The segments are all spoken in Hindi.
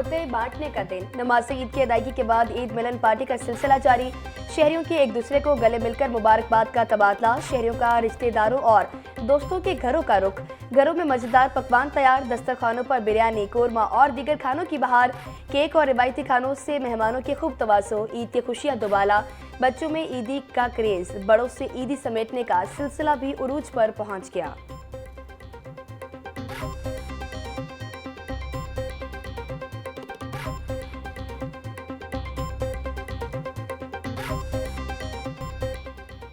मोहब्बतें बांटने का दिन। नमाज ईद की अदायगी के बाद ईद मिलन पार्टी का सिलसिला जारी। शहरियों की एक दूसरे को गले मिलकर मुबारकबाद का तबादला। शहरियों का रिश्तेदारों और दोस्तों के घरों का रुख। घरों में मजेदार पकवान तैयार। दस्तरखानों पर बिरयानी, कोरमा और दीगर खानों की बहार। केक और रिवायती खानों से मेहमानों की खूब तवाज़ो। ईद की खुशियाँ दुबाला। बच्चों में ईदी का क्रेज, बड़ों से ईदी समेटने का सिलसिला भी उरूज पर पहुँच गया।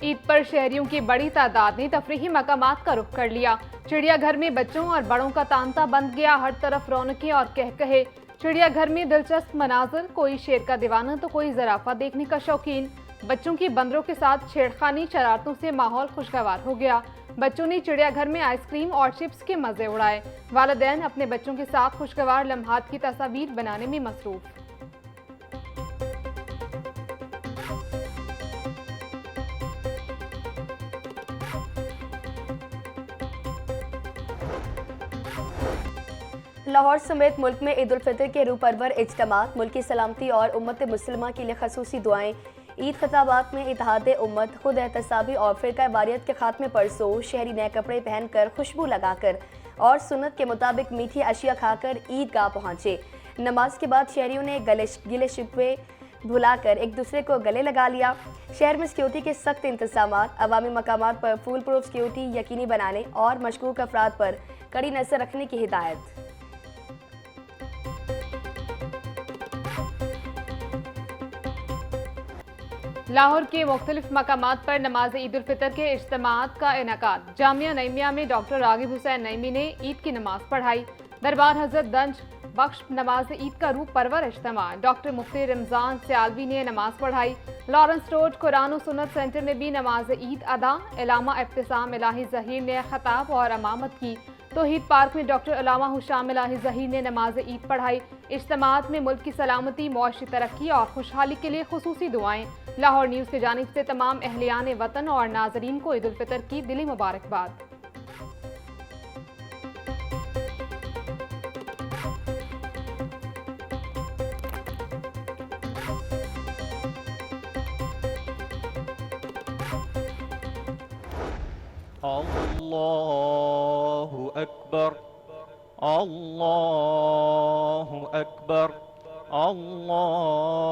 ईद पर शहरियों की बड़ी तादाद ने तफरीही मकामात का रुख कर लिया। चिड़ियाघर में बच्चों और बड़ों का तांता बंध गया। हर तरफ रौनकें और कहकहे। चिड़ियाघर में दिलचस्प मनाजर, कोई शेर का दीवाना तो कोई जराफा देखने का शौकीन। बच्चों की बंदरों के साथ छेड़खानी शरारतों से माहौल खुशगवार हो गया। बच्चों ने चिड़ियाघर में आइसक्रीम और चिप्स के मजे उड़ाए। वालिदैन अपने बच्चों के साथ खुशगवार लम्हात की तस्वीर बनाने में मसरूफ। लाहौर समेत मुल्क में ईद उल फितर के रूह परवर इज्तिमात, मुल्क की सलामती और उम्मत मुस्लिमा के लिए खसूसी दुआएं। ईद खिताबात में इत्तेहाद उम्मत, खुद एहतसाबी और फिरका वारियत के खात्मे पर सो। शहरी नए कपड़े पहनकर, खुशबू लगाकर और सुन्नत के मुताबिक मीठी अशिया खाकर ईदगाह पहुंचे। नमाज के बाद शहरियों ने गिले शिकवे भुलाकर एक दूसरे को गले लगा लिया। शहर में सिक्योरिटी के सख्त इंतजामात, अवामी मकामात पर फुल प्रूफ सिक्योरिटी यकीनी बनाने और मशकूक अफराद पर कड़ी नजर रखने की हिदायत। लाहौर के मुख्तलिफ मकामात पर नमाज ईद उल फितर के इज्तिमात का इनेकाद। जामिया नईमिया में डॉक्टर रागिब हुसैन नईमी ने ईद की नमाज पढ़ाई। दरबार हजरत गंज बख्श नमाज ईद का रूह परवर इज्तिमा। डॉक्टर मुफ्ती रमजान सियालवी ने नमाज पढ़ाई। लॉरेंस रोड कुरान और सुन्नत सेंटर में भी नमाज ईद अदा। इलामा इब्तिसाम इलाही जहीर ने खताब और अमामत की। तौहीद पार्क में डॉक्टर अलामा हुशाम इलाही जहीर ने नमाज ईद पढ़ाई। इज्तिमात में मुल्क की सलामती, मौशी तरक्की और खुशहाली के लिए खुसूसी दुआएं। लाहौर न्यूज़ की जानिब से तमाम अहलियान वतन और नाजरीन को ईद उल फितर की दिली मुबारकबाद। अल्लाहु अकबर, अल्लाहु अकबर, अल्लाहु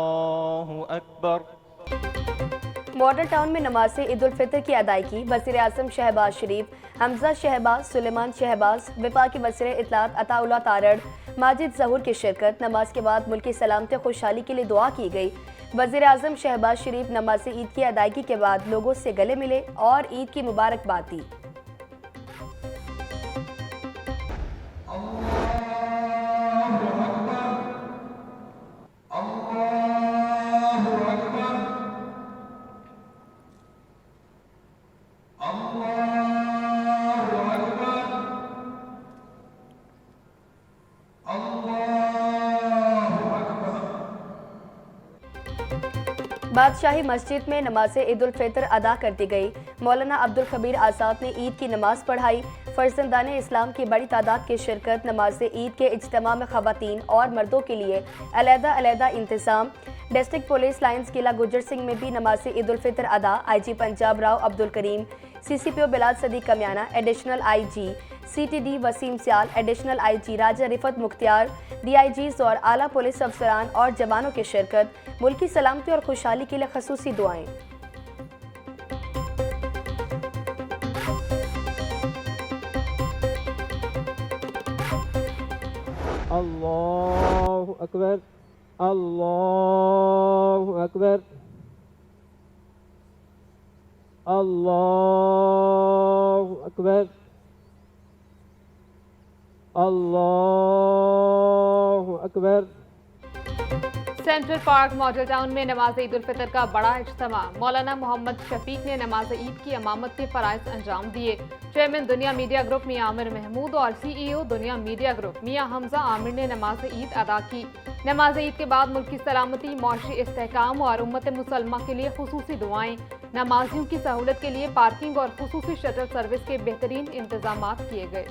अकबर। मॉडल टाउन में नमाज ईद उल फितर की अदायगी। वज़ीर आज़म शहबाज शरीफ, हमजा शहबाज, सुलेमान शहबाज, विफाक की वज़ीर इत्तलात अताउल्लाह तारड़, माजिद ज़हूर की शिरकत। नमाज के बाद मुल्क की सलामती खुशहाली के लिए दुआ की गई। वज़ीर आज़म शहबाज शरीफ नमाज ईद की अदायगी के बाद लोगों से गले मिले और ईद की मुबारकबाद दी। बादशाही मस्जिद में नमाज ईद उल फितर अदा कर दी गई। मौलाना अब्दुल खबीर आज़ाद ने ईद की नमाज पढ़ाई। फर्जंदान इस्लाम की बड़ी तादाद की शिरकत। नमाज ईद के इज्तिमा में ख़वातीन और मर्दों के लिए अलहदा इंतज़ाम। डिस्ट्रिक्ट पुलिस लाइन्स किला गुजर सिंह में भी नमाज ईद उल फितर अदा। IG पंजाब राव अब्दुल करीम, CCPO बिलाल सदी Kamiana, additional IG CTD Waseem Sial, additional IG Raja Rifat Mukhtiar, DIGs और आला पुलिस अफसरान और जवानों की शिरकत। मुल्क की सलामती और खुशहाली के लिए खसूसी दुआएं। अल्लाहु अकबर, अल्लाहु अकबर, अल्लाहु अकबर, अल्लाहु Akbar. Central park model town में नमाज ईद उल फितर का बड़ा इज्तिमा। मौलाना मोहम्मद शफीक ने नमाज ईद की अमामत के फराइज अंजाम दिए। चेयरमैन दुनिया मीडिया ग्रुप मियां आमिर महमूद और CEO दुनिया मीडिया ग्रुप मियां हमजा आमिर ने नमाज ईद अदा की। नमाज ईद के बाद मुल्क की सलामती, मौशी इस्तेहकाम और उम्मत मुसलमा के लिए खुसूसी दुआएं। नमाजियों की सहूलत के लिए पार्किंग और खुसूसी शटल सर्विस के बेहतरीन इंतजाम किए गए।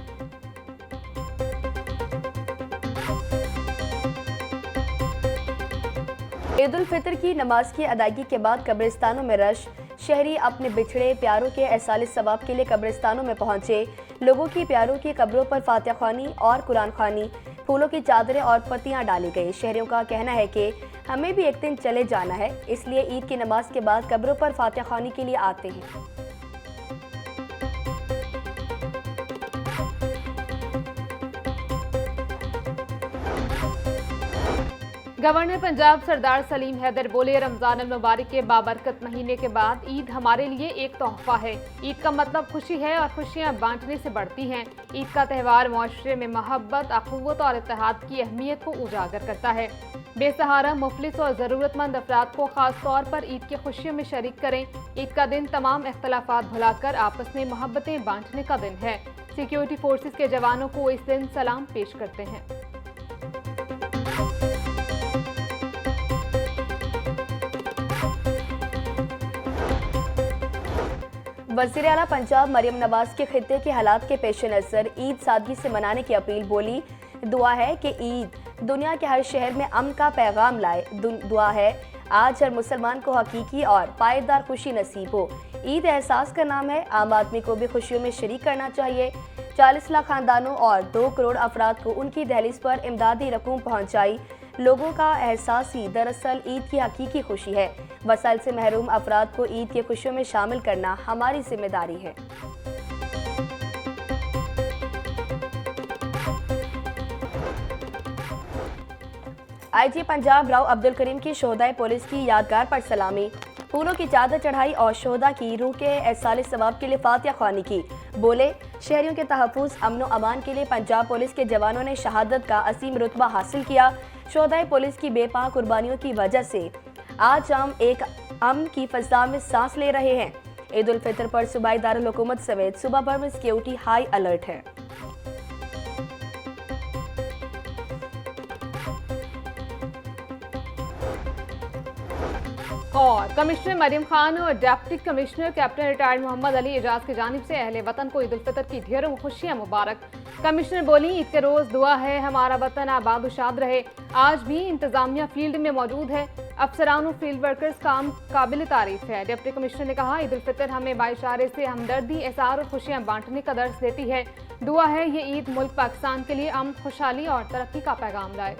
ईद उल फितर की नमाज की अदायगी के बाद कब्रिस्तानों में रश। शहरी अपने बिछड़े प्यारों के एहसास सवाब के लिए कब्रिस्तानों में पहुंचे। लोगों की प्यारों की कब्रों पर फातिहा ख्वानी और कुरान ख्वानी, फूलों की चादरें और पत्तियां डाली गई। शहरियों का कहना है कि हमें भी एक दिन चले जाना है, इसलिए ईद की नमाज के बाद कब्रों पर फातिहा ख्वानी के लिए आते हैं। गवर्नर पंजाब सरदार सलीम हैदर बोले, रमजान अल मुबारक के बाबरकत महीने के बाद ईद हमारे लिए एक तोहफा है। ईद का मतलब खुशी है और खुशियां बांटने से बढ़ती हैं। ईद का त्यौहार मुआशरे में मोहब्बत, अखुव्वत और इत्तेहाद की अहमियत को उजागर करता है। बेसहारा, मुफलिस और ज़रूरतमंद अफराद को खास तौर पर ईद की खुशियों में शरीक करें। ईद का दिन तमाम इख्तलाफात भुलाकर आपस में मोहब्बतें बांटने का दिन है। सिक्योरिटी फोर्सेस के जवानों को इस दिन सलाम पेश करते हैं। वज़ीर आला पंजाब मरियम नवाज के खित्ते के हालात के पेश नज़र ईद सादगी से मनाने की अपील। बोली, दुआ है कि ईद दुनिया के हर शहर में अमन का पैगाम लाए। दुआ है आज हर मुसलमान को हकीकी और पायदार खुशी नसीब हो। ईद एहसास का नाम है, आम आदमी को भी खुशियों में शरीक करना चाहिए। 40 लाख खानदानों और 2 करोड़ अफराद को उनकी दहलीज पर इमदादी रकूम पहुँचाई। लोगों का एहसास ही दरअसल ईद की हकीकी खुशी है। वसाइल से महरूम अफराद को ईद की खुशियों में शामिल करना हमारी जिम्मेदारी है। आईजी पंजाब राव अब्दुल करीम की शोहदाए पुलिस की यादगार पर सलामी। फूलों की चादर चढ़ाई और शोहदा की रूह के एहसास सवाब के लिए फातिहा ख्वानी की। बोले, शहरियों के तहफ़्फ़ुज़, अमन व अमान के लिए पंजाब पुलिस के जवानों ने शहादत का असीम रुतबा हासिल किया। शोहदाए पुलिस की बेपनाह कुर्बानियों की वजह से आज हम एक अमन की फ़ज़ा में सांस ले रहे हैं। ईद उल फितर पर सूबाई दारुल हुकूमत समेत सूबा भर में सिक्योरिटी हाई अलर्ट है। और कमिश्नर मरियम खान और deputy commissioner captain retired Mohammad Ali Ejaz की जानिब से अहले वतन को ईद उल फितर की ढेरों खुशियां मुबारक। कमिश्नर बोली, ईद के रोज दुआ है हमारा वतन आबाद व शाद रहे। आज भी इंतजामिया फील्ड में मौजूद है। अफसरान और फील्ड वर्कर्स काम काबिल तारीफ है। डिप्टी कमिश्नर ने कहा, ईद उल फितर हमें बाइशारे से हमदर्दी, एहसार और खुशियां बांटने का दर्स देती है। दुआ है ये ईद मुल्क पाकिस्तान के लिए अमन, खुशहाली और तरक्की का पैगाम लाए।